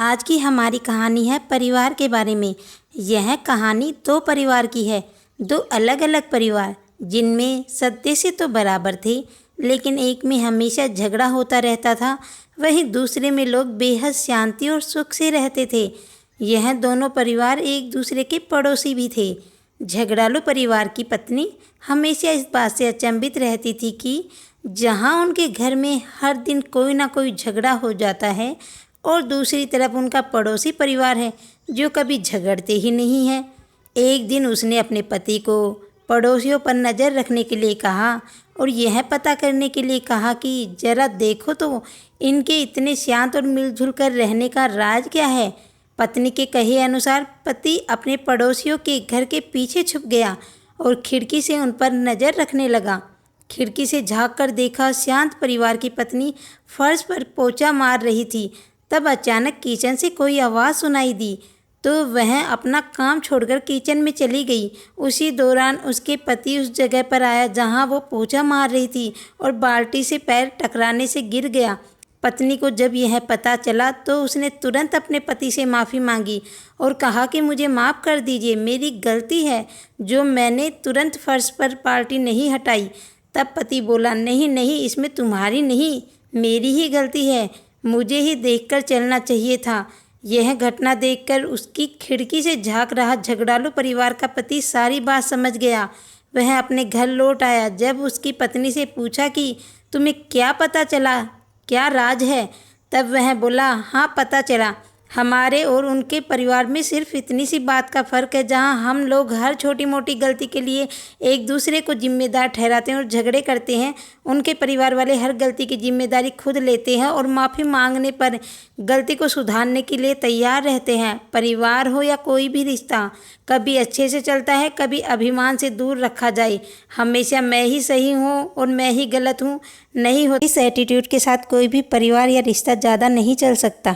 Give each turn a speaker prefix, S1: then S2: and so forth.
S1: आज की हमारी कहानी है परिवार के बारे में। यह कहानी दो परिवार की है, दो अलग अलग परिवार जिनमें सदस्य तो बराबर थे, लेकिन एक में हमेशा झगड़ा होता रहता था, वहीं दूसरे में लोग बेहद शांति और सुख से रहते थे। यह दोनों परिवार एक दूसरे के पड़ोसी भी थे। झगड़ालू परिवार की पत्नी हमेशा इस बात से अचंभित रहती थी कि जहाँ उनके घर में हर दिन कोई ना कोई झगड़ा हो जाता है और दूसरी तरफ उनका पड़ोसी परिवार है जो कभी झगड़ते ही नहीं है। एक दिन उसने अपने पति को पड़ोसियों पर नज़र रखने के लिए कहा और यह पता करने के लिए कहा कि ज़रा देखो तो इनके इतने शांत और मिलजुल कर रहने का राज क्या है। पत्नी के कहे अनुसार पति अपने पड़ोसियों के घर के पीछे छुप गया और खिड़की से उन पर नज़र रखने लगा। खिड़की से झाँक कर देखा, शांत परिवार की पत्नी फर्श पर पोछा मार रही थी। तब अचानक किचन से कोई आवाज़ सुनाई दी तो वह अपना काम छोड़कर किचन में चली गई। उसी दौरान उसके पति उस जगह पर आया जहां वो पोछा मार रही थी और बाल्टी से पैर टकराने से गिर गया। पत्नी को जब यह पता चला तो उसने तुरंत अपने पति से माफ़ी मांगी और कहा कि मुझे माफ़ कर दीजिए, मेरी गलती है जो मैंने तुरंत फर्श पर बाल्टी नहीं हटाई। तब पति बोला, नहीं नहीं, इसमें तुम्हारी नहीं, मेरी ही गलती है, मुझे ही देखकर चलना चाहिए था। यह घटना देखकर उसकी खिड़की से झांक रहा झगड़ालू परिवार का पति सारी बात समझ गया। वह अपने घर लौट आया। जब उसकी पत्नी से पूछा कि तुम्हें क्या पता चला, क्या राज है, तब वह बोला, हाँ पता चला, हमारे और उनके परिवार में सिर्फ इतनी सी बात का फ़र्क है। जहाँ हम लोग हर छोटी मोटी गलती के लिए एक दूसरे को जिम्मेदार ठहराते हैं और झगड़े करते हैं, उनके परिवार वाले हर गलती की जिम्मेदारी खुद लेते हैं और माफ़ी मांगने पर गलती को सुधारने के लिए तैयार रहते हैं। परिवार हो या कोई भी रिश्ता, कभी अच्छे से चलता है, कभी अभिमान से दूर रखा जाए। हमेशा मैं ही सही हूँ और मैं ही गलत हूँ नहीं होती। इस एटीट्यूड के साथ कोई भी परिवार या रिश्ता ज़्यादा नहीं चल सकता।